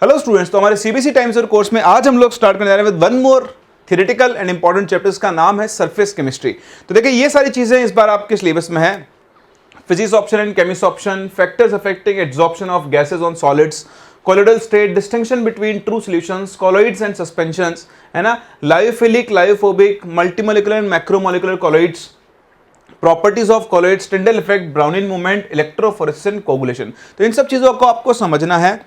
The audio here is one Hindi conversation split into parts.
हेलो स्टूडेंट्स, तो हमारे सीबीएसई टाइम्स और कोर्स में आज हम लोग स्टार्ट करने जा रहे हैं with one more theoretical and important chapters का नाम है सरफेस केमिस्ट्री। तो देखिए ये सारी चीजें इस बार आपके सिलेबस में है। Physics option and chemistry option, factors affecting adsorption of gases on solids, colloidal state, distinction between true solutions, colloids and suspensions, है ना, lyophilic, lyophobic, multimolecular and macromolecular colloids, properties of colloids, Tyndall effect, Brownian movement, electrophoresis and coagulation. तो इन सब चीजों को आपको समझना है।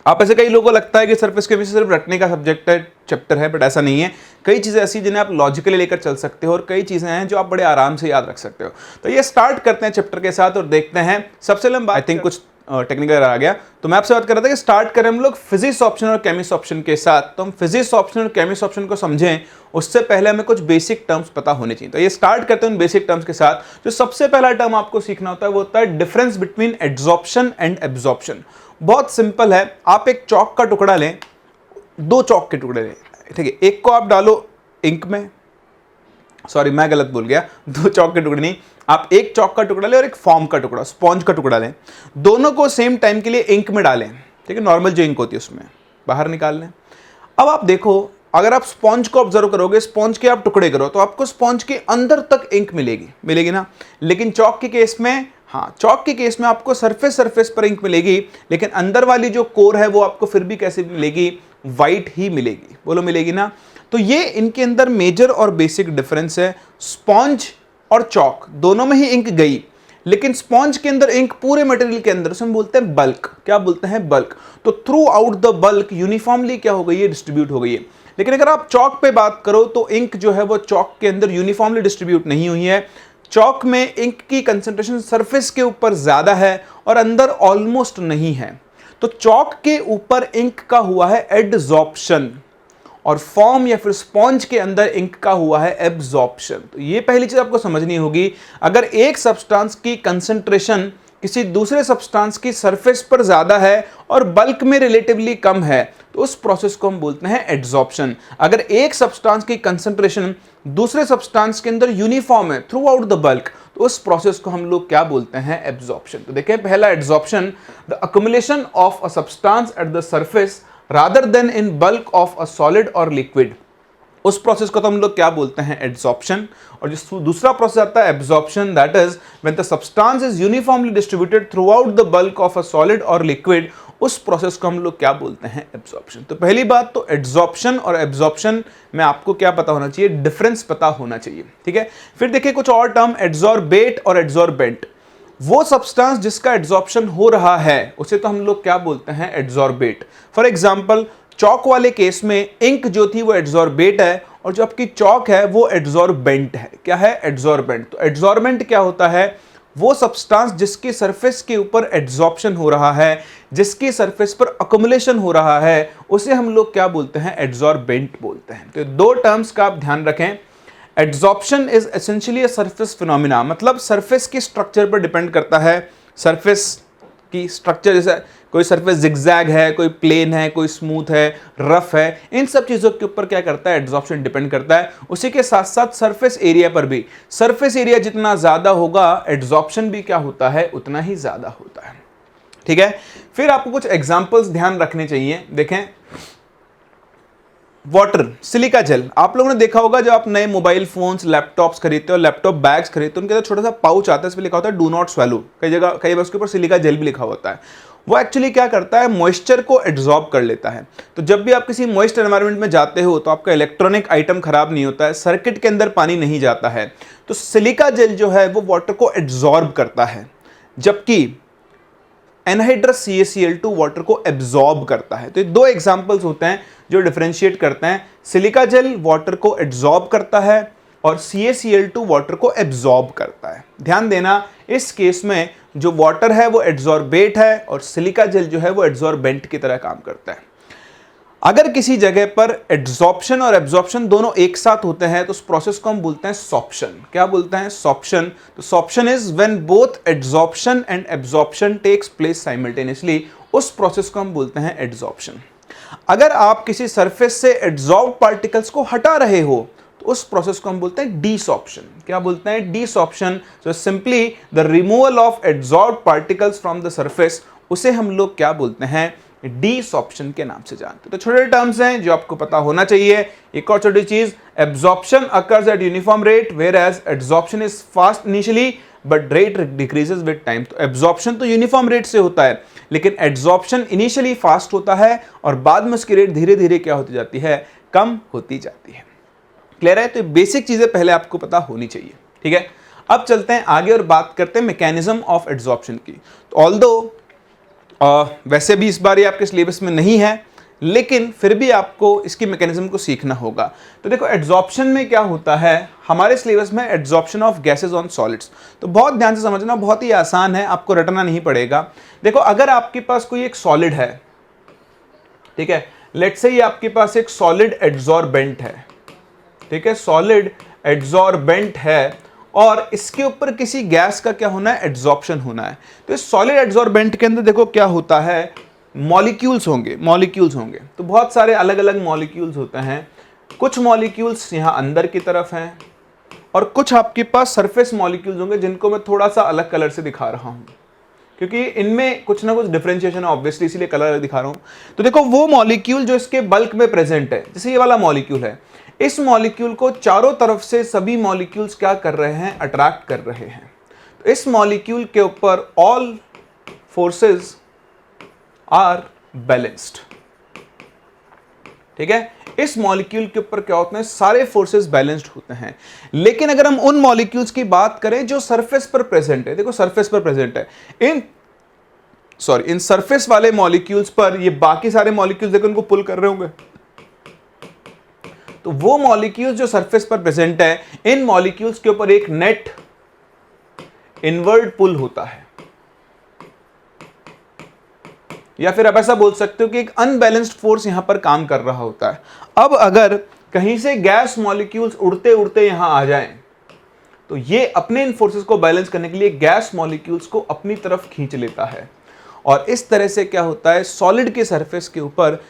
आप ऐसे कई लोगों को लगता है कि सरफेस केमिस्ट्री सिर्फ रटने का सब्जेक्ट है, चैप्टर है, बट ऐसा नहीं है। कई चीजें ऐसी जिन्हें आप लॉजिकली लेकर चल सकते हो और कई चीजें हैं जो आप बड़े आराम से याद रख सकते हो। तो ये स्टार्ट करते हैं चैप्टर के साथ और देखते हैं। सबसे लंबा आई थिंक कुछ टेक्निकल आ गया, तो मैं आपसे बात कर रहा था कि स्टार्ट करें हम लोग फिजिक्स ऑप्शन और केमिस्ट्री ऑप्शन के साथ। तो हम फिजिक्स ऑप्शन और केमिस्ट्री ऑप्शन को समझें उससे पहले हमें कुछ बेसिक टर्म्स पता होने चाहिए। तो ये स्टार्ट करते हैं उन बेसिक टर्म्स के साथ। जो सबसे पहला टर्म आपको सीखना होता है वो होता है difference between adsorption and absorption. बहुत सिंपल है, आप एक चौक का टुकड़ा लें, दो चौक के टुकड़े लें, ठीक है। एक को आप डालो इंक में, सॉरी मैं गलत बोल गया, दो चौक के टुकड़े नहीं, आप एक चौक का टुकड़ा लें और एक फॉर्म का टुकड़ा, स्पॉन्ज का टुकड़ा लें। दोनों को सेम टाइम के लिए इंक में डालें, ठीक है, नॉर्मल जो इंक होती है उसमें बाहर निकाल लें। अब आप देखो, अगर आप स्पॉन्ज को ऑब्जर्व करोगे, स्पॉन्ज के आप टुकड़े करो तो आपको स्पॉन्ज के अंदर तक इंक मिलेगी ना। लेकिन चौक के केस में, हाँ, चौक के केस में आपको सरफेस पर इंक मिलेगी, लेकिन अंदर वाली जो कोर है वो आपको फिर भी कैसे मिलेगी, वाइट ही मिलेगी। बोलो मिलेगी ना। तो ये इनके अंदर मेजर और बेसिक डिफरेंस है। स्पॉन्ज और चौक दोनों में ही इंक गई, लेकिन स्पॉन्ज के अंदर इंक पूरे मटेरियल के अंदर, उसमें बोलते हैं बल्क। क्या बोलते हैं? बल्क। तो through out the bulk uniformly क्या हो गई है, डिस्ट्रीब्यूट हो गई है। लेकिन अगर आप चौक पे बात करो तो इंक जो है वो चौक के अंदर यूनिफॉर्मली डिस्ट्रीब्यूट नहीं हुई है। चौक में इंक की कंसंट्रेशन सरफेस के ऊपर ज्यादा है और अंदर ऑलमोस्ट नहीं है। तो चौक के ऊपर इंक का हुआ है एडसॉर्प्शन और फॉर्म या फिर स्पॉन्ज के अंदर इंक का हुआ है एब्जॉर्प्शन। तो ये पहली चीज आपको समझनी होगी। अगर एक सब्सटेंस की कंसंट्रेशन किसी दूसरे सब्सटेंस की सरफेस पर ज्यादा है और बल्क में रिलेटिवली कम है तो उस प्रोसेस को हम बोलते हैं एड्सॉर्प्शन। अगर एक सब्सटेंस की कंसंट्रेशन दूसरे सब्सटेंस के अंदर यूनिफॉर्म है थ्रू आउट द बल्क तो उस प्रोसेस को हम लोग क्या बोलते हैं, एब्जॉर्प्शन। तो देखें, पहला adsorption, the accumulation of a substance at the surface rather than in bulk of a solid or liquid, उस प्रोसेस को तो हम लोग क्या बोलते हैं, एड्सॉर्प्शन। और जो दूसरा प्रोसेस आता है absorption, that is when the substance is uniformly distributed through out the bulk of a solid और लिक्विड, उस प्रोसेस को हम लोग क्या बोलते हैं, एब्जॉर्प्शन। तो पहली बात तो एड्सॉर्प्शन और एब्जॉर्प्शन में आपको क्या पता होना चाहिए, डिफरेंस पता होना चाहिए, ठीक है। फिर देखिए कुछ और टर्म, एड्सॉर्बेट और एड्सॉर्बेंट। वो सब्सटेंस जिसका एड्सॉर्प्शन हो रहा है उसे तो हम लोग क्या बोलते हैं, एड्सॉर्बेट। फॉर एग्जांपल, चौक वाले केस में इंक जो थी वो एड्सॉर्बेट है और जो आपकी चौक है वो एड्सॉर्बेंट है। क्या है, एड्सॉर्बेंट। तो एड्सॉर्बेंट क्या होता है, वो सब्सटेंस जिसकी सरफेस के ऊपर एड्सॉर्प्शन हो रहा है, जिसकी सरफेस पर अक्युमुलेशन हो रहा है, उसे हम लोग क्या बोलते हैं, एड्सॉर्बेंट बोलते हैं। तो दो टर्म्स का आप ध्यान रखें। Adsorption is essentially a surface phenomena, मतलब सरफेस की स्ट्रक्चर पर डिपेंड करता है। सरफेस की स्ट्रक्चर, जैसे कोई सरफेस जिगजैग है, कोई प्लेन है, कोई स्मूथ है, रफ है, इन सब चीजों के ऊपर क्या करता है, एड्सॉर्प्शन डिपेंड करता है। उसी के साथ साथ सरफेस एरिया पर भी, सरफेस एरिया जितना ज्यादा होगा एड्सॉर्प्शन भी क्या होता है, उतना ही ज्यादा होता है, ठीक है। फिर आपको कुछ एग्जांपल्स ध्यान रखने चाहिए। देखें, वाटर, सिलिका जेल। आप लोगों ने देखा होगा जब आप नए मोबाइल फोन्स, लैपटॉप्स खरीदते हो, लैपटॉप बैग्स खरीदते हो, उनके अंदर छोटा सा पाउच आता है, इस पे लिखा होता है डू नॉट स्वेलो। कई जगह, कई बार उसके ऊपर सिलिका जेल भी लिखा होता है। वो एक्चुअली क्या करता है, मॉइस्चर को एब्जॉर्ब कर लेता है। तो जब भी आप किसी मॉइस्ट एनवायरनमेंट में जाते हो तो आपका इलेक्ट्रॉनिक आइटम खराब नहीं होता है, सर्किट के अंदर पानी नहीं जाता है, तो सिलिका जेल जो है वो वाटर को एब्जॉर्ब करता है, जबकि एनहाइड्रस CaCl2 वाटर को एब्जॉर्ब करता है। तो ये दो एग्जांपल्स होते हैं जो डिफरेंशिएट करते हैं। सिलिका जेल वाटर को एब्जॉर्ब करता है और CaCl2 वाटर को एब्जॉर्ब करता है। ध्यान देना, इस केस में जो वाटर है वो एड्सॉर्बेट है और सिलिका जेल जो है वो एड्सॉर्बेंट की तरह काम करता है। अगर किसी जगह पर एड्सॉर्प्शन और एब्जॉर्प्शन दोनों एक साथ होते हैं तो उस प्रोसेस को हम बोलते हैं सॉर्प्शन। क्या बोलते हैं, सॉर्प्शन। तो sorption is when both adsorption and absorption takes place simultaneously, उस प्रोसेस को हम बोलते हैं एड्सॉर्प्शन। अगर आप किसी सरफेस से एड्सॉर्ब पार्टिकल्स को हटा रहे हो तो उस प्रोसेस को हम बोलते हैं डीसॉर्प्शन। क्या बोलते हैं, desorption. So simply the removal of adsorbed particles from the surface, उसे हम लोग क्या बोलते हैं, डीसॉर्प्शन के नाम से जानते हैं। तो छोटे टर्म्स हैं जो आपको पता होना चाहिए। एक और छोटी चीज, absorption occurs at uniform rate whereas adsorption is fast initially but rate decreases with time. तो एब्जॉर्प्शन तो यूनिफॉर्म रेट से होता है, लेकिन एड्सॉर्प्शन इनिशियली फास्ट होता है और बाद में उसकी रेट धीरे धीरे क्या होती जाती है, कम होती जाती है। क्लियर है? तो बेसिक चीजें पहले आपको पता होनी चाहिए। ठीक है, अब चलते हैं आगे और बात करते हैं मैकेनिज्म ऑफ एड्सॉर्प्शन की। तो ऑल्दो वैसे भी इस बार ये आपके सिलेबस में नहीं है, लेकिन फिर भी आपको इसकी मैकेनिज्म को सीखना होगा। तो देखो एड्सॉर्प्शन में क्या होता है, हमारे सिलेबस में adsorption of gases on solids. तो बहुत ध्यान से समझना, बहुत ही आसान है, आपको रटना नहीं पड़ेगा। देखो अगर आपके पास कोई एक सॉलिड है, ठीक है, लेट्स से ये आपके पास एक सॉलिड एड्सॉर्बेंट है, ठीक है, सॉलिड एड्सॉर्बेंट है और इसके ऊपर किसी गैस का क्या होना है, एड्सॉर्प्शन होना है। तो इस सॉलिड एड्सॉर्बेंट के अंदर देखो क्या होता है, मॉलिक्यूल्स होंगे। तो बहुत सारे अलग अलग मॉलिक्यूल्स होते हैं। कुछ मॉलिक्यूल्स यहाँ अंदर की तरफ हैं और कुछ आपके पास सरफेस मॉलिक्यूल्स होंगे जिनको मैं थोड़ा सा अलग कलर से दिखा रहा हूँ, क्योंकि इनमें कुछ ना कुछ डिफरेंशिएशन है ऑब्वियसली, इसीलिए कलर दिखा रहा हूँ। तो देखो वो मॉलिक्यूल जो इसके बल्क में प्रेजेंट है, जैसे ये वाला मॉलिक्यूल है, इस मॉलिक्यूल को चारों तरफ से सभी मॉलिक्यूल्स क्या कर रहे हैं, अट्रैक्ट कर रहे हैं। तो इस मॉलिक्यूल के ऊपर ऑल फोर्सेस आर बैलेंस्ड। ठीक है, इस मॉलिक्यूल के ऊपर क्या होते हैं, सारे फोर्सेस बैलेंस्ड होते हैं। लेकिन अगर हम उन मॉलिक्यूल्स की बात करें जो सरफेस पर प्रेजेंट है, देखो सरफेस पर प्रेजेंट है, इन सरफेस वाले मॉलिक्यूल्स पर ये बाकी सारे मॉलिक्यूल्स देखो उनको पुल कर रहे होंगे। तो वो मॉलिक्यूल्स जो सरफेस पर प्रेजेंट है, इन मॉलिक्यूल्स के ऊपर एक नेट इनवर्ड पुल होता है, या फिर आप ऐसा बोल सकते हो कि एक अनबैलेंस्ड फोर्स यहां पर काम कर रहा होता है। अब अगर कहीं से गैस मॉलिक्यूल्स उड़ते उड़ते यहां आ जाएं, तो ये अपने इन फोर्सेस को बैलेंस करने के लिए गैस मॉलिक्यूल्स को अपनी तरफ खींच लेता है और इस तरह से क्या होता है, सॉलिड के सरफेस के ऊपर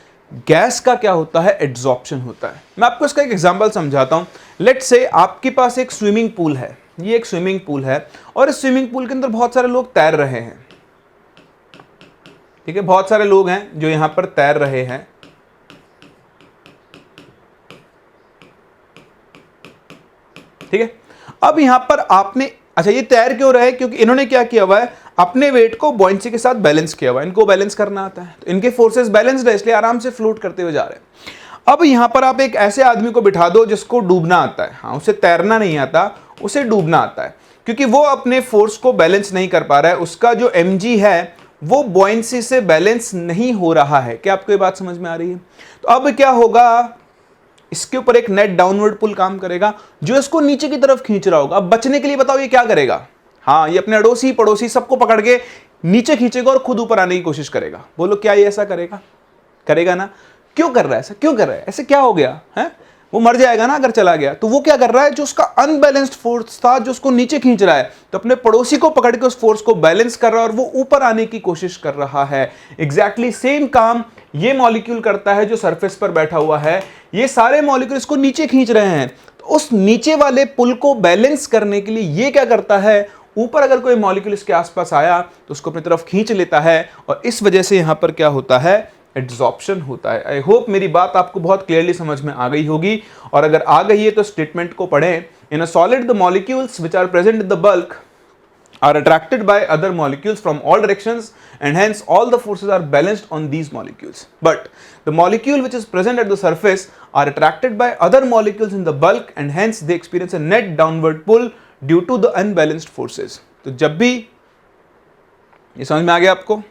गैस का क्या होता है, एड्सॉर्प्शन होता है। मैं आपको इसका एक एग्जांपल समझाता हूं। लेट्स से आपके पास एक स्विमिंग पूल है, ये एक स्विमिंग पूल है और इस स्विमिंग पूल के अंदर बहुत सारे लोग तैर रहे हैं। ठीक है, बहुत सारे लोग हैं जो यहां पर तैर रहे हैं। ठीक है, अब यहां पर आपने, अच्छा ये तैर क्यों रहे, क्योंकि इन्होंने क्या किया हुआ है, अपने वेट को बॉयंसी के साथ बैलेंस किया हुआ है। इनको बैलेंस करना आता है, तो इनके फोर्सेस बैलेंस्ड है, इसलिए आराम से फ्लोट करते हुए जा रहे हैं। अब यहां पर आप एक ऐसे आदमी को बिठा दो जिसको डूबना आता है, हाँ उसे तैरना नहीं आता, उसे डूबना आता है, क्योंकि वो अपने फोर्स को बैलेंस नहीं कर पा रहा है, उसका जो mg है वो बॉयंसी से बैलेंस नहीं हो रहा है। क्या आपको ये बात समझ में आ रही है? तो अब क्या होगा, इसके ऊपर एक नेट डाउनवर्ड पुल काम करेगा जो इसको नीचे की तरफ खींच रहा होगा। अब बचने के लिए बताओ ये क्या करेगा, हाँ ये अपने अड़ोसी पड़ोसी सबको पकड़ के नीचे खींचेगा और खुद ऊपर आने की कोशिश करेगा। बोलो क्या ये ऐसा करेगा? करेगा ना? क्यों कर रहा है ऐसा, क्यों कर रहा है ऐसे, क्या हो गया है? वो मर जाएगा ना अगर चला गया। तो वो क्या कर रहा है, जो उसका अनबैलेंस्ड फोर्स था जो उसको नीचे खींच रहा है, तो अपने पड़ोसी को पकड़ के उस फोर्स को बैलेंस कर रहा है और वो ऊपर आने की कोशिश कर रहा है। एग्जैक्टली सेम काम ये मॉलिक्यूल करता है जो सरफेस पर बैठा हुआ है। ये सारे मॉलिक्यूल इसको नीचे खींच रहे हैं, तो उस नीचे वाले पुल को बैलेंस करने के लिए ये क्या करता है, ऊपर अगर कोई मॉलिक्यूल इसके आसपास आया तो उसको अपनी तरफ खींच लेता है और इस वजह से यहां पर क्या होता है, एड्सॉर्प्शन होता है। आई होप मेरी बात आपको बहुत क्लियरली समझ में आ गई होगी, और अगर आ गई है तो स्टेटमेंट को पढ़ें। In a solid the molecules which are present in the bulk are attracted by other molecules from all directions and hence all the forces are balanced on these molecules. But the molecule which is present at the surface are attracted by other molecules in the bulk and hence they experience a net downward pull due to the unbalanced forces. तो जब भी ये समझ में आ गया आपको,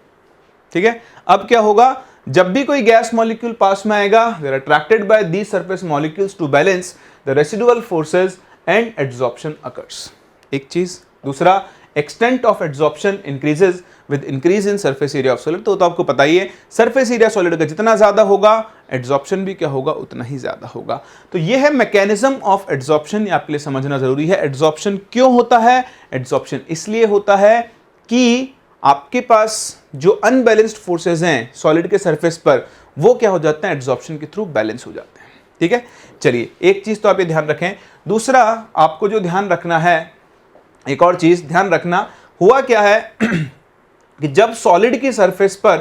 ठीक है, अब क्या होगा, जब भी कोई गैस मॉलिक्यूल पास में आएगा, they are attracted by these surface molecules to balance the residual forces and adsorption occurs. एक चीज, दूसरा, extent of adsorption increases with increase in surface area of solid. तो आपको पता ही है, सरफेस एरिया सॉलिड का जितना ज्यादा होगा एड्सॉर्प्शन भी क्या होगा, उतना ही ज्यादा होगा। तो ये है मैकेनिज्म ऑफ एड्सॉर्प्शन, ये आपके लिए समझना जरूरी है। एड्सॉर्प्शन क्यों होता है? एड्सॉर्प्शन इसलिए होता है कि आपके पास जो अनबैलेंस्ड फोर्सेज हैं सॉलिड के सरफेस पर, वो क्या हो जाते हैं, एड्सॉर्प्शन के थ्रू बैलेंस हो जाते हैं। ठीक है, चलिए एक चीज तो आप ये ध्यान रखें। दूसरा आपको जो ध्यान रखना है, एक और चीज ध्यान रखना, हुआ क्या है कि जब सॉलिड की सरफेस पर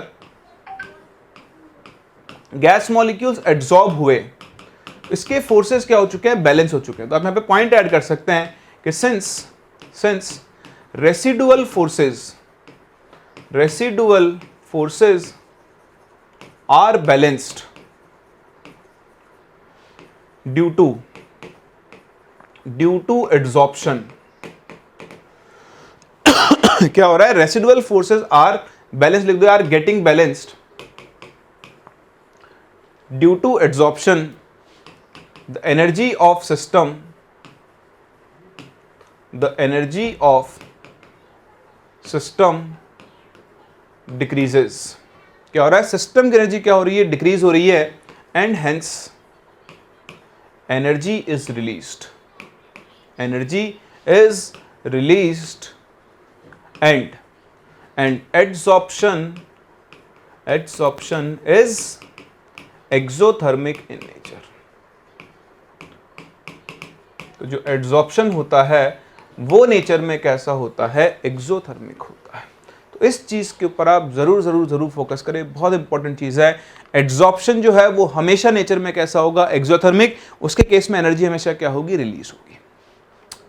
गैस मॉलिक्यूल्स एड्सॉर्ब हुए, इसके फोर्सेस क्या हो चुके हैं, बैलेंस हो चुके हैं। तो आप यहाँ पे पॉइंट ऐड कर सकते हैं कि since residual forces are balanced due to adsorption. क्या हो रहा है, रेसिडुअल फोर्सेस आर बैलेंस्ड, लिख दो यार, getting balanced due to adsorption, the energy of system decreases। क्या हो रहा है, सिस्टम की एनर्जी क्या हो रही है, डिक्रीज हो रही है, and hence energy is released and adsorption is exothermic in nature. तो जो एड्सॉर्प्शन होता है वो नेचर में कैसा होता है, एक्सोथर्मिक होता है। तो इस चीज के ऊपर आप जरूर फोकस करें, बहुत इंपॉर्टेंट चीज है। एड्सॉर्प्शन जो है वो हमेशा नेचर में कैसा होगा, एक्सोथर्मिक। उसके केस में एनर्जी हमेशा क्या होगी, रिलीज होगी।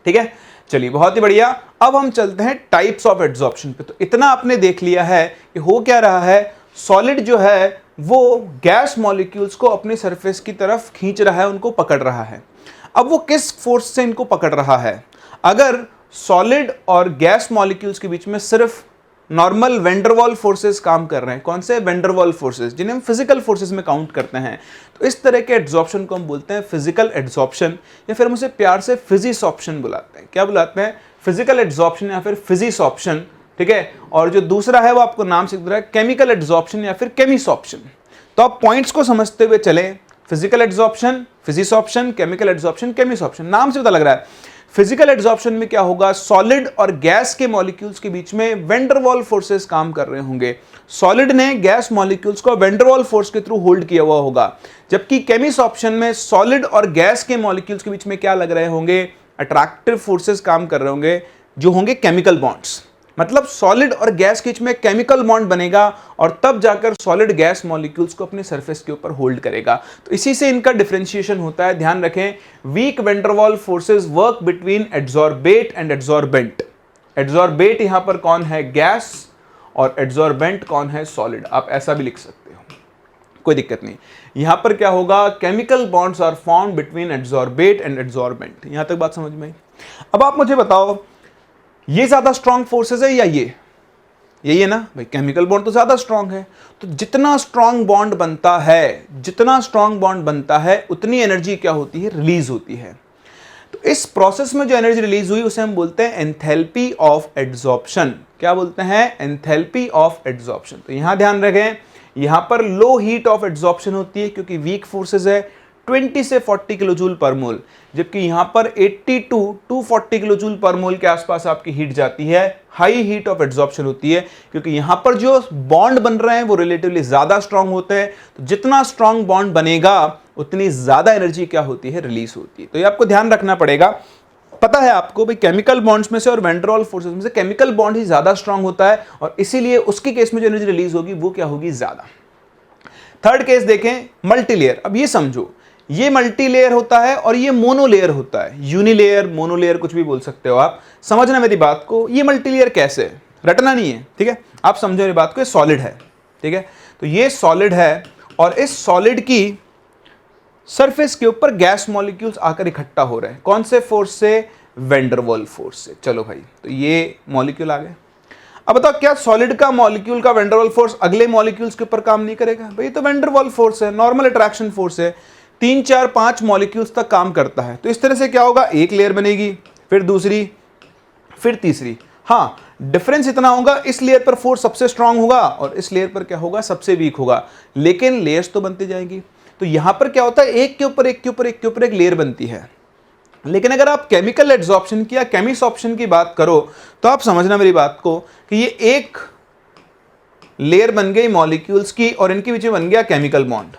ठीक है, चलिए बहुत ही बढ़िया। अब हम चलते हैं टाइप्स ऑफ एड्सॉर्प्शन पे। तो इतना आपने देख लिया है कि हो क्या रहा है, सॉलिड जो है वो गैस मॉलिक्यूल्स को अपनी सरफेस की तरफ खींच रहा है, उनको पकड़ रहा है। अब वो किस फोर्स से इनको पकड़ रहा है, अगर सॉलिड और गैस मॉलिक्यूल्स के बीच में सिर्फ नॉर्मल वेंडरवॉल फोर्सेस काम कर रहे हैं, कौन से, वेंडरवॉल फोर्सेस, जिन्हें हम फिजिकल फोर्सेस में काउंट करते हैं, तो इस तरह के एड्सॉर्प्शन को हम बोलते हैं फिजिकल एड्सॉर्प्शन, या फिर हम उसे प्यार से फिजिसॉर्प्शन बुलाते हैं। क्या बुलाते हैं, फिजिकल एड्सॉर्प्शन या फिर फिजिसॉर्प्शन। ठीक है, और जो दूसरा है वो आपको नाम से दिख रहा है, केमिकल एड्सॉर्प्शन या फिर केमिसॉर्प्शन। तो आप पॉइंट्स को समझते हुए चलें, physical adsorption, फिजिसॉर्प्शन, chemical adsorption, chemisorption. नाम से पता लग रहा है फिजिकल एड्सॉर्प्शन में क्या होगा, सॉलिड और गैस के मॉलिक्यूल्स के बीच में वेंडरवॉल फोर्सेस काम कर रहे होंगे। सॉलिड ने गैस मॉलिक्यूल्स को वेंडरवॉल फोर्स के थ्रू होल्ड किया हुआ होगा, जबकि केमिसॉर्प्शन में सॉलिड और गैस के मॉलिक्यूल्स के बीच में क्या लग रहे होंगे, अट्रैक्टिव फोर्सेस काम कर रहे होंगे, जो होंगे केमिकल बॉन्ड्स। मतलब सॉलिड और गैस के बीच में केमिकल बॉन्ड बनेगा और तब जाकर सॉलिड गैस मॉलिक्यूल्स को अपने सरफेस के ऊपर होल्ड करेगा। तो इसी से इनका डिफरेंशिएशन होता है। ध्यान रखें, weak van der Waal forces work between adsorbate and adsorbent. Adsorbate यहां पर कौन है, गैस, और एड्सॉर्बेंट कौन है, सॉलिड। आप ऐसा भी लिख सकते हो, कोई दिक्कत नहीं। यहां पर क्या होगा, chemical bonds are formed between adsorbate and adsorbent. यहां तक बात समझ में आई। अब आप मुझे बताओ, ये ज्यादा स्ट्रॉन्ग फोर्सेस है या ये, यही है ना भाई, केमिकल बॉन्ड तो ज्यादा स्ट्रॉन्ग है। तो जितना स्ट्रॉन्ग बॉन्ड बनता है उतनी एनर्जी क्या होती है, रिलीज होती है। तो इस प्रोसेस में जो एनर्जी रिलीज हुई उसे हम बोलते हैं एंथैल्पी ऑफ एड्सॉर्प्शन। क्या बोलते हैं, एंथैल्पी ऑफ एड्सॉर्प्शन। तो यहां ध्यान रखें, यहां पर लो हीट ऑफ एड्सॉर्प्शन होती है क्योंकि वीक फोर्सेस है, 20 से 40 किलो जूल पर मोल, जबकि यहां पर 80 टू 240 किलो जूल पर मोल के आसपास आपकी हीट जाती है। हाई हीट ऑफ एड्सॉर्प्शन होती है क्योंकि यहां पर जो बॉन्ड बन रहे हैं वो रिलेटिवली ज्यादा स्ट्रांग होते हैं। तो जितना स्ट्रांग बॉन्ड बनेगा उतनी ज्यादा एनर्जी क्या होती है, रिलीज होती है। तो ये आपको ध्यान रखना पड़ेगा। पता है आपको भाई, केमिकल बॉन्ड्स में से और वेंडरवॉल फोर्सेस में से केमिकल बॉन्ड ही ज्यादा स्ट्रांग होता है और इसीलिए उसके केस में जो एनर्जी रिलीज होगी वो क्या होगी, ज्यादा। थर्ड केस देखें, मल्टीलेयर। अब ये समझो, ये मल्टीलेयर होता है और ये मोनोलेयर होता है। यूनिलेयर, मोनोलेयर, कुछ भी बोल सकते हो आप। समझना मेरी बात को, ये मल्टीलेयर कैसे है, रटना नहीं है, ठीक है, आप समझो मेरी बात को। ये सॉलिड है, ठीक है, तो ये सॉलिड है और इस सॉलिड की सरफेस के ऊपर गैस मॉलिक्यूल्स आकर इकट्ठा हो रहे हैं। कौन से फोर्स से, वेंडरवॉल फोर्स से। चलो भाई, तो ये मॉलिक्यूल आ गए। अब बताओ, क्या सॉलिड का मॉलिक्यूल का वेंडरवॉल फोर्स अगले मॉलिक्यूल्स के ऊपर काम नहीं करेगा? भाई तो वेंडरवॉल फोर्स है, नॉर्मल अट्रैक्शन फोर्स है, 3 4 5 मॉलिक्यूल्स तक काम करता है। तो इस तरह से क्या होगा, एक लेयर बनेगी, फिर दूसरी, फिर तीसरी। हाँ, डिफरेंस इतना होगा, इस लेयर पर फोर्स सबसे स्ट्रांग होगा और इस लेयर पर क्या होगा, सबसे वीक होगा, लेकिन लेयर्स तो बनती जाएंगी। तो यहां पर क्या होता है, एक के ऊपर एक के ऊपर एक के ऊपर एक लेयर बनती है। लेकिन अगर आप केमिकल एड्सॉर्प्शन की या केमिसॉर्प्शन की बात करो तो आप समझना मेरी बात को कि ये एक लेयर बन गई मॉलिक्यूल्स की और इनके बीच में बन गया केमिकल बॉन्ड।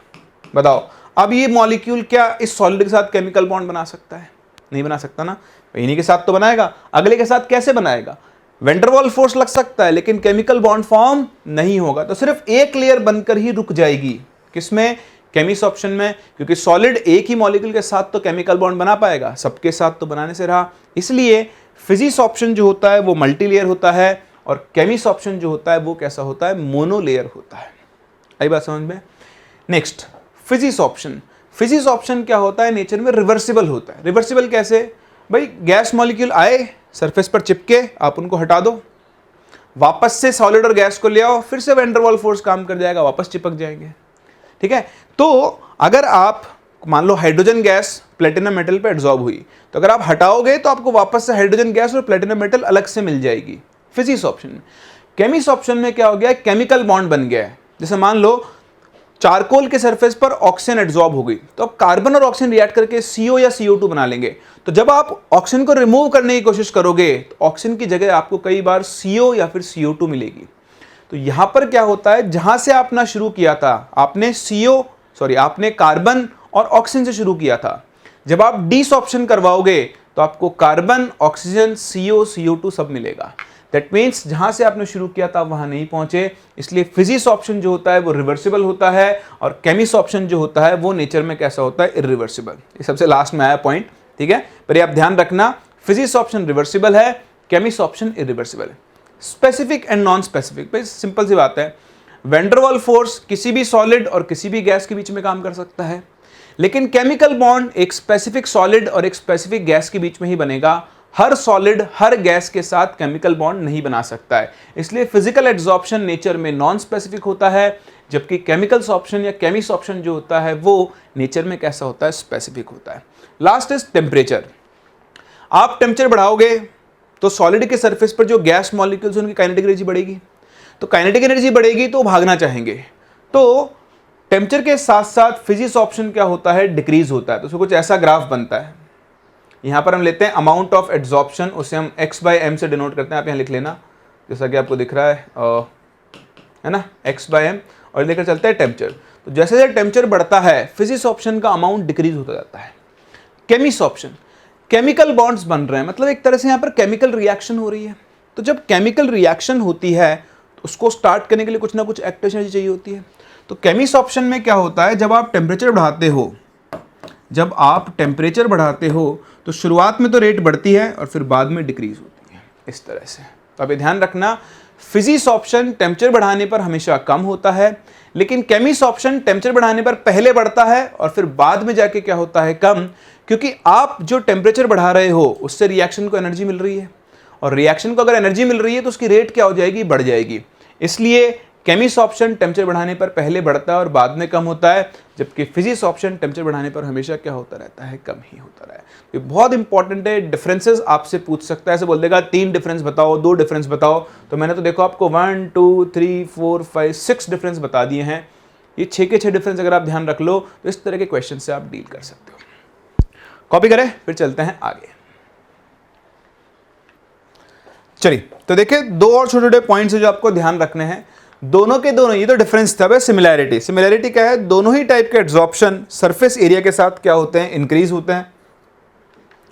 बताओ, अब ये मॉलिक्यूल क्या इस सॉलिड के साथ केमिकल बॉन्ड बना सकता है? नहीं बना सकता ना। इन्हीं के साथ तो बनाएगा, अगले के साथ कैसे बनाएगा? वेंडरवॉल फोर्स लग सकता है लेकिन केमिकल बॉन्ड फॉर्म नहीं होगा। तो सिर्फ एक लेयर बनकर ही रुक जाएगी। किसमें? केमिस ऑप्शन में, क्योंकि सॉलिड एक ही मॉलिक्यूल के साथ तो केमिकल बॉन्ड बना पाएगा, सबके साथ तो बनाने से रहा। इसलिए फिजिक्स ऑप्शन जो होता है वो मल्टी लेयर होता है और केमिस ऑप्शन जो होता है वो कैसा होता है? मोनो लेयर होता है। आई बात समझ में? Next physics option. Physics option क्या होता है? नेचर में रिवर्सिबल होता है। रिवर्सिबल कैसे? भाई गैस मॉलिक्यूल आए, सरफेस पर चिपके, आप उनको हटा दो, वापस से सॉलिड और गैस को ले आओ, फिर से वैन डर वाल्स फोर्स काम कर जाएगा, वापस चिपक जाएंगे। ठीक है, तो अगर आप मान लो हाइड्रोजन गैस प्लेटिनम मेटल पे एड्सॉर्ब हुई, तो अगर आप हटाओगे तो आपको वापस से हाइड्रोजन गैस और प्लेटिनम मेटल अलग से मिल जाएगी, फिजिक्स ऑप्शन में। केमिस ऑप्शन में क्या हो गया? केमिकल बॉन्ड बन गया है। जैसे मान लो चारकोल के सरफेस पर ऑक्सीजन एड्सॉर्ब हो गई, तो अब कार्बन और ऑक्सीजन रिएक्ट करके CO या CO2 बना लेंगे। तो जब आप ऑक्सीजन को रिमूव करने की कोशिश करोगे तो ऑक्सीजन की जगह आपको कई बार CO या फिर CO2 मिलेगी। तो यहां पर क्या होता है? जहां से आपने शुरू किया था, आपने कार्बन और ऑक्सीजन से शुरू किया था, जब आप डिस ऑप्शन करवाओगे तो आपको कार्बन, ऑक्सीजन, CO, CO2 सब मिलेगा। दैट मीन्स जहां से आपने शुरू किया था वहां नहीं पहुंचे। इसलिए फिजिक्स ऑप्शन जो होता है वो रिवर्सिबल होता है और केमिस ऑप्शन जो होता है वो नेचर में कैसा होता है? इरिवर्सिबल। ये सबसे लास्ट में आया पॉइंट, ठीक है, पर ये आप ध्यान रखना, फिजिक्स ऑप्शन रिवर्सिबल है, केमिस ऑप्शन इरिवर्सिबल है। स्पेसिफिक एंड नॉन स्पेसिफिक, भाई सिंपल सी बात है, वैन डर वाल्स फोर्स किसी भी सॉलिड और किसी भी गैस के बीच में काम कर सकता है, लेकिन केमिकल बॉन्ड एक स्पेसिफिक सॉलिड और एक स्पेसिफिक गैस के बीच में ही बनेगा। हर सॉलिड हर गैस के साथ केमिकल बॉन्ड नहीं बना सकता है। इसलिए फिजिकल एड्सॉर्प्शन नेचर में नॉन स्पेसिफिक होता है, जबकि केमिकल्स ऑप्शन या केमिस ऑप्शन जो होता है वो नेचर में कैसा होता है? स्पेसिफिक होता है। Last is temperature. आप टेम्परेचर बढ़ाओगे तो सॉलिड के सरफेस पर जो गैस मॉलिक्यूल्स उनकी काइनेटिक एनर्जी बढ़ेगी, तो काइनेटिक एनर्जी बढ़ेगी तो भागना चाहेंगे, तो टेम्परेचर के साथ साथ फिजिक्स ऑप्शन क्या होता है? डिक्रीज होता है। तो उसको कुछ ऐसा ग्राफ बनता है, यहां पर हम लेते हैं अमाउंट ऑफ एड्सॉर्प्शन, उसे हम x/m से डिनोट करते हैं। आप यहां लिख लेना, जैसा कि आपको दिख रहा है ना, x/m, और लेकर चलते हैं टेम्परेचर। तो जैसे जैसे टेम्परेचर बढ़ता है फिजिक्स ऑप्शन का अमाउंट डिक्रीज होता जाता है। केमिस ऑप्शन, केमिकल बॉन्ड्स बन रहे हैं, मतलब एक तरह से यहां पर केमिकल रिएक्शन हो रही है। तो जब केमिकल रिएक्शन होती है तो उसको स्टार्ट करने के लिए कुछ ना कुछ एक्टिव एनर्जी चाहिए होती है। तो केमिस ऑप्शन में क्या होता है? जब आप टेम्परेचर बढ़ाते हो तो शुरुआत में तो रेट बढ़ती है और फिर बाद में डिक्रीज होती है, इस तरह से। तो अभी ध्यान रखना, फिजिक्स ऑप्शन टेम्परेचर बढ़ाने पर हमेशा कम होता है, लेकिन केमिस ऑप्शन टेम्परेचर बढ़ाने पर पहले बढ़ता है और फिर बाद में जाके क्या होता है? कम, क्योंकि आप जो टेम्परेचर बढ़ा रहे हो उससे रिएक्शन को एनर्जी मिल रही है, और रिएक्शन को अगर एनर्जी मिल रही है तो उसकी रेट क्या हो जाएगी? बढ़ जाएगी। इसलिए केमिस ऑप्शन टेम्परेचर बढ़ाने पर पहले बढ़ता है और बाद में कम होता है, जबकि फिजिक्स ऑप्शन टेम्परेचर बढ़ाने पर हमेशा क्या होता रहता है? कम ही होता रहा है। ये बहुत इंपॉर्टेंट है। डिफरेंसेस आपसे पूछ सकता है, ऐसे बोल देगा 3 डिफरेंस बताओ, 2 डिफरेंस बताओ, तो मैंने तो देखो आपको 1 2 3 4 5 6 डिफरेंस बता दिए हैं। ये 6 के 6 डिफरेंस अगर आप ध्यान रख लो तो इस तरह के क्वेश्चन से आप डील कर सकते हो। कॉपी करें, फिर चलते हैं आगे। चलिए, तो देखिए 2 और छोटे छोटे पॉइंट्स जो आपको ध्यान रखने हैं। दोनों के दोनों, ये तो डिफरेंस था, सिमिलैरिटी। सिमिलैरिटी क्या है? दोनों ही टाइप के एड्सॉर्प्शन सरफेस एरिया के साथ क्या होते हैं? इंक्रीज होते हैं।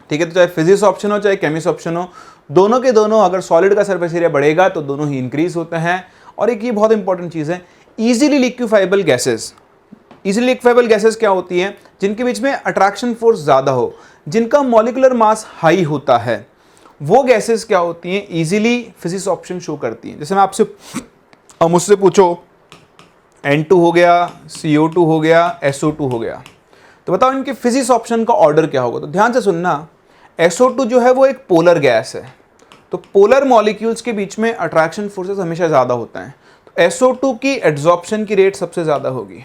ठीक है, तो चाहे फिजिक्स ऑप्शन हो चाहे केमिस ऑप्शन हो, दोनों के दोनों अगर सॉलिड का सरफेस एरिया बढ़ेगा तो दोनों ही इंक्रीज होते हैं। और एक ये बहुत इंपॉर्टेंट चीज है, इजीली लिक्विफाइबल गैसेस। इजीली लिक्विफाइबल गैसेस क्या होती हैं? जिनके बीच में अट्रैक्शन फोर्स ज्यादा हो, जिनका मॉलिक्यूलर मास हाई होता है, वो गैसेस क्या होती हैं? इजीली फिजिक्स ऑप्शन शो करती हैं। जैसे मैं आपसे और मुझसे पूछो N2 हो गया, CO2 हो गया, SO2 हो गया, तो बताओ इनके फिजिक्स ऑप्शन का ऑर्डर क्या होगा? तो ध्यान से सुनना, SO2 जो है वो एक पोलर गैस है, तो पोलर मॉलिक्यूल्स के बीच में अट्रैक्शन फोर्सेस हमेशा ज़्यादा होता है, तो SO2 की एड्सॉर्प्शन की रेट सबसे ज़्यादा होगी।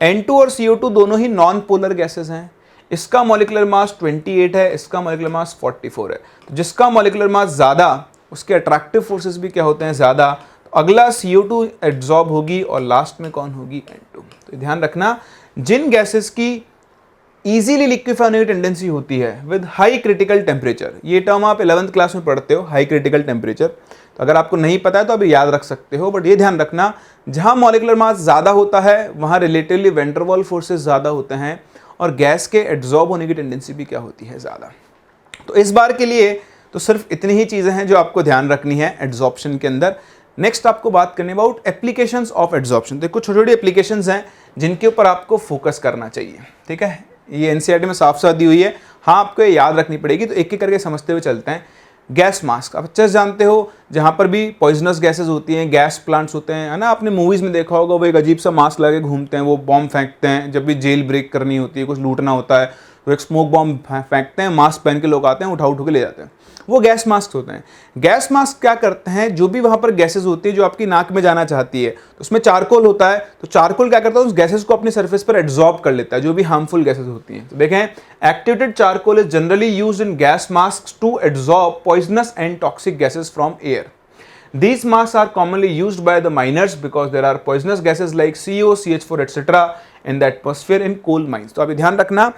N2 और CO2 दोनों ही नॉन पोलर गैसेस हैं, इसका मॉलिक्यूलर मास 28 है, इसका मॉलिक्यूलर मास 44 है। तो जिसका मॉलिक्यूलर मास ज़्यादा उसके अट्रैक्टिव फोर्सेस भी क्या होते हैं? ज़्यादा। तो अगला CO2 एड्सॉर्ब होगी और लास्ट में कौन होगी? N2। तो ध्यान रखना, जिन गैसेस की इजीली लिक्विफाई होने की टेंडेंसी होती है विद हाई क्रिटिकल टेम्परेचर, ये टर्म आप 11th क्लास में पढ़ते हो, हाई क्रिटिकल टेम्परेचर, तो अगर आपको नहीं पता है तो अभी याद रख सकते हो, बट ये ध्यान रखना, जहां मॉलिक्यूलर मास ज़्यादा होता है वहां relatively van der Waals forces ज़्यादा होते हैं और गैस के एड्सॉर्ब होने की टेंडेंसी भी क्या होती है? ज़्यादा। तो इस बार के लिए तो सिर्फ इतनी ही चीज़ें हैं जो आपको ध्यान रखनी है एड्सॉर्प्शन के अंदर। नेक्स्ट आपको बात करनी अबाउट एप्लीकेशंस ऑफ एड्सॉर्प्शन। देखो छोटी छोटी एप्लीकेशंस हैं, जिनके ऊपर आपको फोकस करना चाहिए। ठीक है, ये एनसीईआरटी में साफ साफ दी हुई है। हाँ, आपको ये याद रखनी पड़ेगी, तो एक एक करके समझते हुए चलते हैं। गैस मास्क आप अच्छे से जानते हो, जहाँ पर भी पॉइजनस गैसेस होती हैं, गैस प्लांट्स होते हैं, है ना, आपने मूवीज़ में देखा होगा, वो एक अजीब सा मास्क लगा के घूमते हैं, वो बॉम्ब फेंकते हैं जब भी जेल ब्रेक करनी होती है, कुछ लूटना होता है, तो एक स्मोक बॉम्ब फेंकते हैं, मास्क पहन के लोग आते हैं, उठा के ले जाते हैं, वो गैस मास्क होते हैं। गैस मास्क क्या करते हैं, जो भी वहाँ पर गैसेज होती है जो आपकी नाक में जाना चाहती है, तो उसमें चारकोल होता है, तो चारकोल क्या करता है, उस गैसेज को अपनी सरफेस पर एब्जॉर्ब कर लेता है, जो भी हार्मफुल गैसेज होती हैं। तो देखें, activated charcoal is generally used in gas mask to absorb poisonous and toxic gases from air. These masks are commonly used by the miners because there are poisonous gases like CO, CH4, etc. in the atmosphere in coal mines. तो आप ध्यान रखना,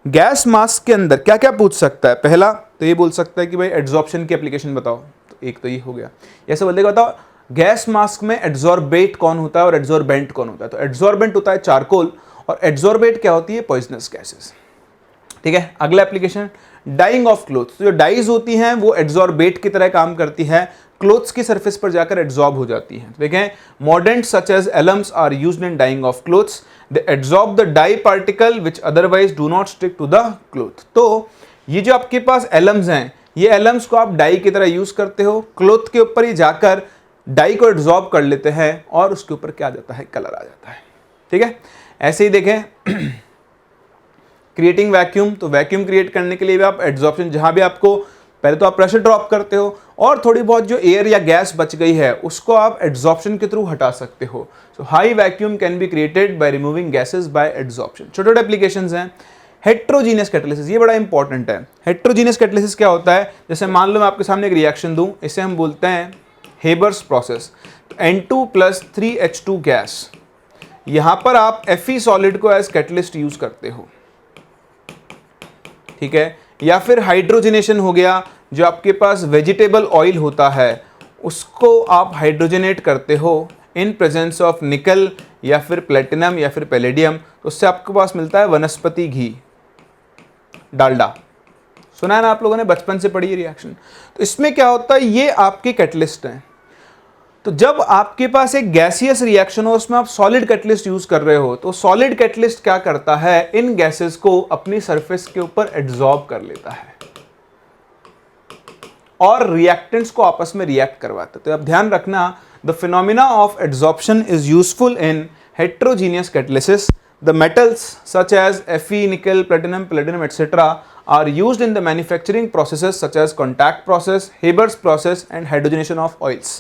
गैस मास्क के अंदर क्या क्या पूछ सकता है। पहला तो ये बोल सकता है कि भाई एड्जॉर्प्शन की एप्लीकेशन बताओ, तो एक तो ये हो गया। ऐसे बोलेगा बताओ गैस मास्क में एड्जॉर्बेट कौन होता है और एड्जॉर्बेंट कौन होता है। तो एड्जॉर्बेंट होता है चारकोल और एड्जॉर्बेट क्या होती है, पॉइजनस गैसेस। ठीक है, अगला एप्लीकेशन डाइंग ऑफ क्लोथ्स। जो डाइज होती हैं वो एड्जॉर्बेट की तरह काम करती है, क्लोथ्स की सरफेस पर जाकर एड्जॉर्ब हो जाती हैं। देखें, mordants such as alums are used in dyeing of clothes, they adsorb the dye particle which otherwise do not stick to the cloth. तो ये जो आपके पास एलम्स हैं, ये एलम्स को आप डाई की तरह यूज करते हो, क्लोथ के ऊपर ही जाकर डाई को एड्जॉर्ब कर लेते हैं और उसके ऊपर क्या आ जाता है, कलर आ जाता है। ठीक है, ऐसे ही देखें क्रिएटिंग वैक्यूम, तो वैक्यूम क्रिएट करने के लिए भी आप एड्जॉर्प्शन, जहां भी आपको पहले तो आप प्रेशर ड्रॉप करते हो और थोड़ी बहुत जो एयर या गैस बच गई है उसको आप एड्जॉर्प्शन के थ्रू हटा सकते हो। So high vacuum can be created by removing gases by adsorption. छोटे छोटे एप्लीकेशंस हैं। हेट्रोजीनियस कैटालिसिस, ये बड़ा इंपॉर्टेंट है। हेट्रोजीनियस कैटालिसिस क्या होता है, जैसे मान लो मैं आपके सामने एक रिएक्शन दूं, इसे हम बोलते हैं हेबर्स प्रोसेस। N2+3H2 गैस, यहां पर आप Fe सॉलिड को एज कैटलिस्ट यूज करते हो। ठीक है, या फिर हाइड्रोजनेशन हो गया, जो आपके पास वेजिटेबल ऑयल होता है उसको आप हाइड्रोजनेट करते हो इन प्रेजेंस ऑफ निकल या फिर प्लेटिनम या फिर पैलेडियम, तो उससे आपके पास मिलता है वनस्पति घी, डालडा। सुना है ना आप लोगों ने, बचपन से पढ़ी रिएक्शन। तो इसमें क्या होता है, ये आपके कैटलिस्ट हैं। तो जब आपके पास एक गैसियस रिएक्शन हो, उसमें आप सॉलिड कैटलिस्ट यूज कर रहे हो, तो सॉलिड कैटलिस्ट क्या करता है, इन गैसेस को अपनी सरफेस के ऊपर एब्जॉर्ब कर लेता है और रिएक्टेंट्स को आपस में रिएक्ट करवाता है। तो अब ध्यान रखना, the phenomena of absorption is useful in heterogeneous catalysis. The metals such as Fe, nickel, platinum, palladium etcetera are used in the manufacturing processes such as contact process, Haber's process and hydrogenation of oils.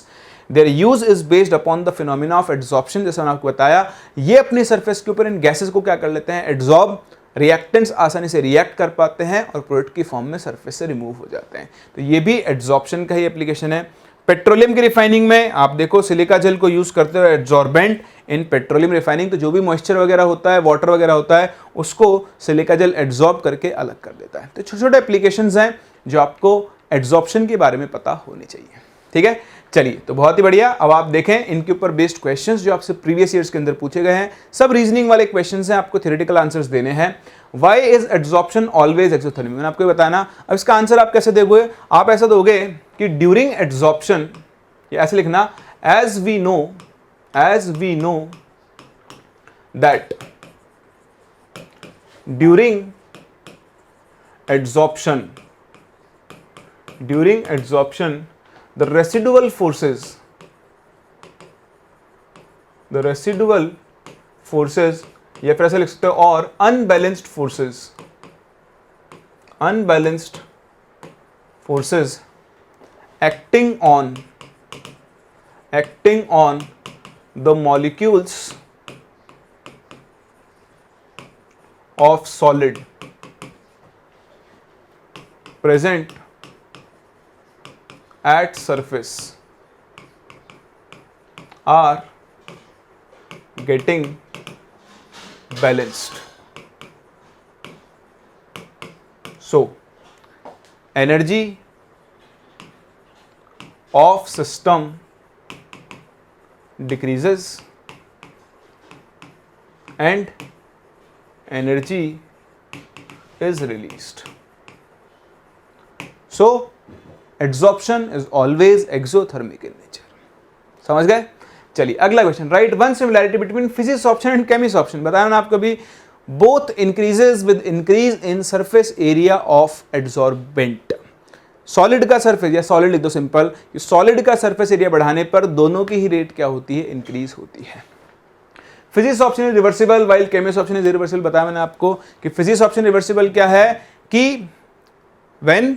Their use is based upon the phenomena of adsorption। जैसा मैंने आपको बताया, ये अपनी सरफेस के ऊपर इन गैसेस को क्या कर लेते हैं, एड्जॉर्ब, रिएक्टेंट्स आसानी से रिएक्ट कर पाते हैं और प्रोडक्ट की फॉर्म में सरफेस से रिमूव हो जाते हैं। तो ये भी एड्जॉर्प्शन का ही एप्लीकेशन है। पेट्रोलियम की रिफाइनिंग में आप देखो सिलिका जेल को यूज करते हो एड्जॉर्बेंट इन पेट्रोलियम रिफाइनिंग। तो जो भी मॉइस्चर वगैरह होता है, वाटर वगैरह होता है, उसको सिलिका जेल एड्जॉर्ब करके अलग कर देता है। तो छोटे छोटे एप्लीकेशंस हैं जो आपको एड्जॉर्प्शन के बारे में पता होनी चाहिए। ठीक है, चलिए, तो बहुत ही बढ़िया। अब आप देखें इनके ऊपर बेस्ड क्वेश्चंस जो आपसे प्रीवियस ईयर्स के अंदर पूछे गए हैं, सब रीजनिंग वाले क्वेश्चंस हैं, आपको थ्योरेटिकल आंसर्स देने हैं। Why is adsorption always exothermic, मैंने आपको बताया ना। अब इसका आंसर आप कैसे दोगे, आप ऐसा दोगे कि ड्यूरिंग एड्जॉर्प्शन, या ऐसे लिखना, as we know that during adsorption the residual forces या फिर ऐसे लिख सकते हो, और unbalanced forces acting on the molecules of solid present at surface are getting balanced. So, energy of system decreases and energy is released. So, adsorption is always exothermic in nature. समझ गए? चलिए अगला question, right one similarity between physics option and chemist option. बताया ना आपको भी, both increases with increase in surface area of adsorbent. Solid का सरफेस, या सॉलिड लिख दो सिंपल, सॉलिड का सरफेस एरिया बढ़ाने पर दोनों की ही रेट क्या होती है, इंक्रीज होती है। Physics option is reversible while chemist option is irreversible. बताया मैंने आपको कि फिजिक्स ऑप्शन रिवर्सिबल क्या है कि व्हेन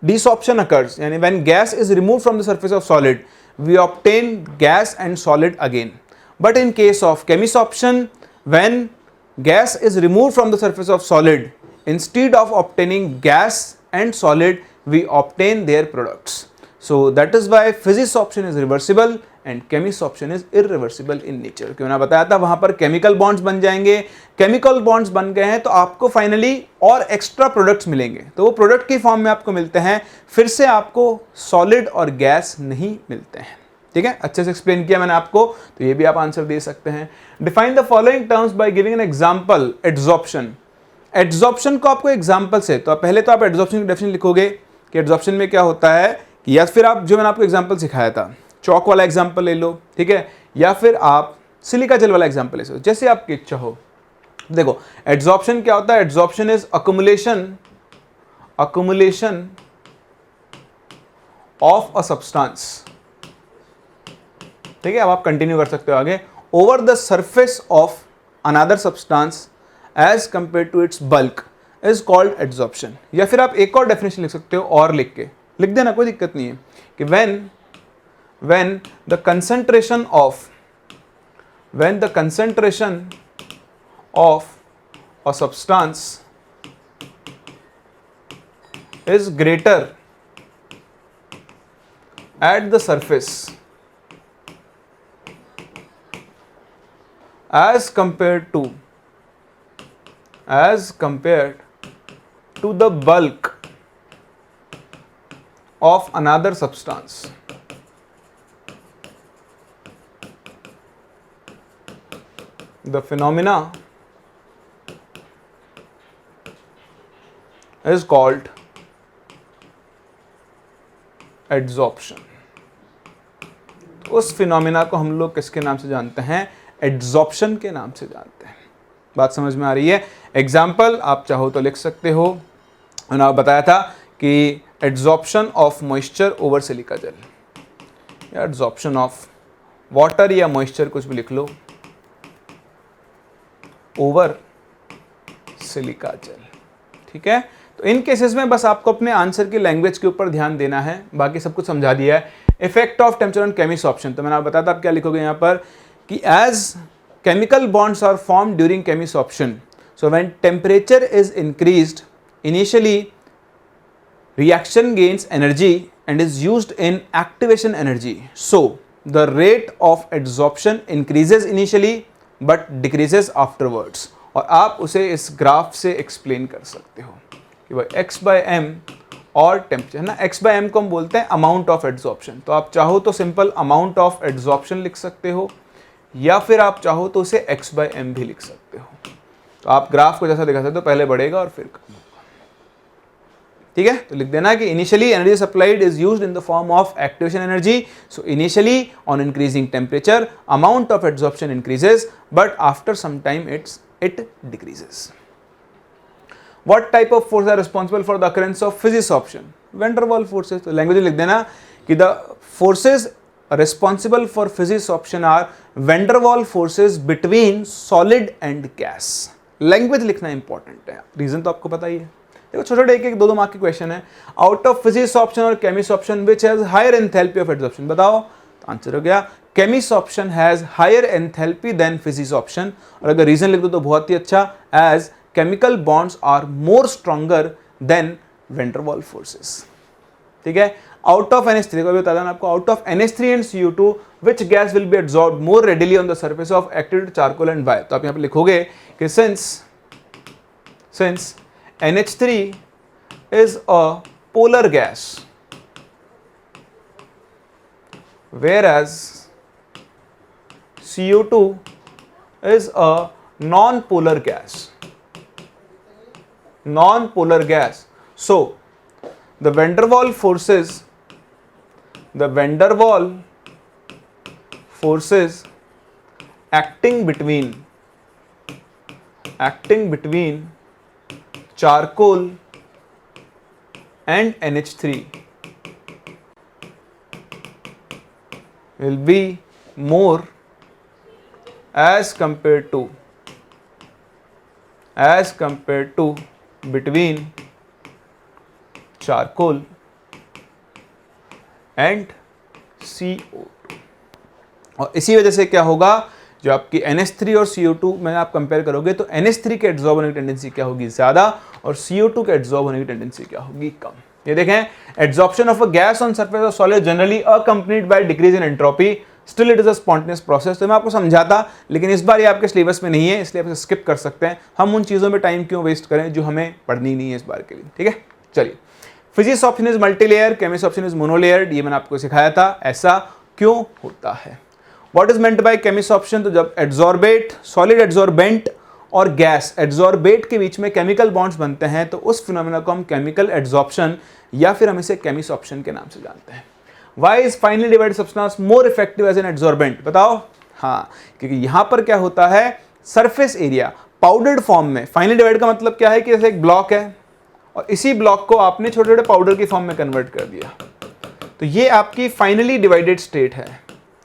desorption occurs, यानी when gas is removed from the surface of solid, we obtain gas and solid again. But in case of chemist option, when gas is removed from the surface of solid, instead of obtaining gas and solid, we obtain their products. So that is why physics option is reversible and chemist option is irreversible in nature. क्यों ना बताया था, वहां पर केमिकल बॉन्ड्स बन जाएंगे, केमिकल बॉन्ड्स बन गए हैं तो आपको फाइनली और एक्स्ट्रा प्रोडक्ट्स मिलेंगे, तो वो प्रोडक्ट की फॉर्म में आपको मिलते हैं, फिर से आपको सॉलिड और गैस नहीं मिलते हैं। ठीक है, अच्छे से एक्सप्लेन किया मैंने आपको, तो ये भी आप आंसर दे सकते हैं। Define the following terms by giving an example. Adsorption, adsorption को आपको एग्जांपल से, तो पहले तो आप एड्सॉर्प्शन की डेफिनेशन लिखोगे कि एड्सॉर्प्शन में क्या होता है, या फिर आप जो मैंने आपको एग्जांपल सिखाया था, चौक वाला एग्जांपल ले लो, ठीक है, या फिर आप सिलिका जेल वाला एग्जांपल ले सकते हो, जैसे आपकी इच्छा हो। देखो एड्सॉर्प्शन क्या होता है, adsorption is accumulation of a substance. ठीक है, अब आप कंटिन्यू कर सकते हो आगे, over the surface of another substance as compare to its bulk is called adsorption. या फिर आप एक और डेफिनेशन लिख सकते हो, और लिख के लिख देना, कोई दिक्कत नहीं है, कि when the concentration of a substance is greater at the surface as compared to the bulk of another substance, the phenomena is called adsorption. उस फिनोमिना को हम लोग किसके नाम से जानते हैं, एड्सॉर्प्शन के नाम से जानते हैं। बात समझ में आ रही है। एग्जाम्पल आप चाहो तो लिख सकते हो, मैंने आपको बताया था कि adsorption of moisture over silica gel, या एड्सॉर्प्शन ऑफ वाटर या मॉइस्चर, कुछ भी लिख लो, ओवर सिलिका जेल। ठीक है, तो इन केसेस में बस आपको अपने आंसर की लैंग्वेज के ऊपर ध्यान देना है, बाकी सब कुछ समझा दिया है। Effect of temperature on chemist option, तो मैंने आपको बताया था, आप क्या लिखोगे यहाँ पर कि as chemical bonds are form during chemisorption, so when temperature is increased initially reaction gains energy and is used in activation energy, so the rate of adsorption increases initially but decreases afterwards। और आप उसे इस ग्राफ से एक्सप्लेन कर सकते हो कि भाई x by m और टेम्परेचर ना, x by m को हम बोलते हैं अमाउंट ऑफ एड्सॉर्प्शन, तो आप चाहो तो सिंपल अमाउंट ऑफ एड्सॉर्प्शन लिख सकते हो, या फिर आप चाहो तो उसे x by m भी लिख सकते हो। तो आप ग्राफ को जैसा दिखा सकते हो, पहले बढ़ेगा और फिर कम। ठीक है, तो लिख देना कि initially energy supplied is used in the form of activation energy, so initially on increasing temperature amount of adsorption increases but after some time it decreases. What type of force are responsible for the occurrence of physisorption, van der Waals forces. तो लैंग्वेज लिख देना कि the forces responsible for physisorption are van der Waals forces between solid and gas. Language लिखना इंपॉर्टेंट है, रीजन तो आपको पता ही है। देखो छोटे छोटे एक दो मार्क के क्वेश्चन है। आउट ऑफ फिजिक्स ऑप्शन और chemisorption which has higher enthalpy of adsorption, बताओ, तो आंसर हो गया chemisorption has higher enthalpy than physisorption. और अगर रीजन लिख दो तो बहुत ही अच्छा, as chemical bonds are more stronger than van der Waals forces. ठीक है, आउट ऑफ NH3 को भी बता देना आपको, out of NH3 and CO2 which gas will be absorbed more readily on the surface of activated charcoal and why. तो आप यहाँ पे लिखोगे कि since NH3 is a polar gas, whereas CO2 is a non-polar gas. So the van der Waals forces the Van der Waals forces acting between charcoal and NH3 will be more as compared to between charcoal and CO2। और इसी वजह से क्या होगा, जो आपकी NH3 और CO2 में आप कंपेयर करोगे तो NH3 के एड्सॉर्ब होने की टेंडेंसी क्या होगी, ज्यादा, और CO2 के एड्सॉर्ब होने की टेंडेंसी क्या होगी, कम। ये देखें, adsorption of a gas on surface of solid generally accompanied by decrease in entropy, still it is a spontaneous process. तो मैं आपको समझाता, लेकिन इस बार ये आपके सिलेबस में नहीं है, इसलिए आप स्किप कर सकते हैं। हम उन चीजों में टाइम क्यों वेस्ट करें जो हमें पढ़नी नहीं है इस बार के लिए, ठीक है। चलिए, physics option is multilayer, chemistry option is monolayered, ये मैंने आपको सिखाया था। ऐसा क्यों होता है? What is meant by chemist option? तो जब एड्सॉर्बेट, सॉलिड एड्सॉर्बेंट और गैस एड्सॉर्बेट के बीच में केमिकल बॉन्ड्स बनते हैं तो उस फिनोमेना को हम केमिकल एड्सॉर्प्शन या फिर हम इसे केमिस्ट ऑप्शन के नाम से जानते हैं। Why is finely divided substance more effective as an adsorbent? बताओ। हाँ, क्योंकि यहां पर क्या होता है, सरफेस एरिया पाउडर्ड फॉर्म में, फाइनली डिवाइड का मतलब क्या है कि जैसे एक ब्लॉक है और इसी ब्लॉक को आपने छोटे छोटे पाउडर की फॉर्म में कन्वर्ट कर दिया, तो ये आपकी फाइनली डिवाइडेड स्टेट है,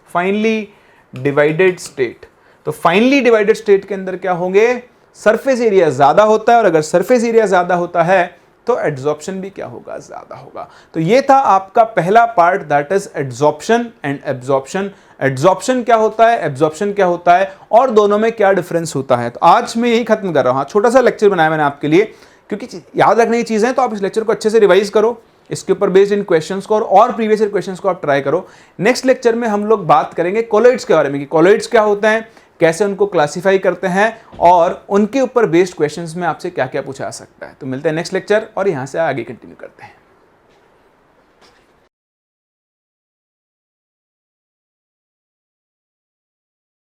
फाइनली डिवाइडेड स्टेट। तो फाइनली डिवाइडेड स्टेट के अंदर क्या होंगे, सरफेस एरिया ज्यादा होता है, और अगर सरफेस एरिया ज्यादा होता है तो एड्सॉर्प्शन भी क्या होगा, ज्यादा होगा। तो ये था आपका पहला part, that is adsorption and absorption. Adsorption क्या होता है, एब्जॉर्प्शन क्या होता है, और दोनों में क्या डिफरेंस होता है। तो आज मैं यही खत्म कर रहा हूं। छोटा सा लेक्चर बनाया मैंने आपके लिए, क्योंकि याद रखने की चीजें, तो आप इस लेक्चर को अच्छे से रिवाइज करो, इसके ऊपर बेस्ड इन क्वेश्चंस को और प्रीवियस ईयर क्वेश्चंस को आप ट्राई करो। नेक्स्ट लेक्चर में हम लोग बात करेंगे कोलॉइड्स के बारे में, कि कोलॉइड्स क्या होते हैं, कैसे उनको क्लासिफाई करते हैं, और उनके ऊपर बेस्ड क्वेश्चंस में आपसे क्या क्या पूछा जा सकता है। तो मिलते हैं नेक्स्ट लेक्चर, और यहां से आगे कंटिन्यू करते हैं।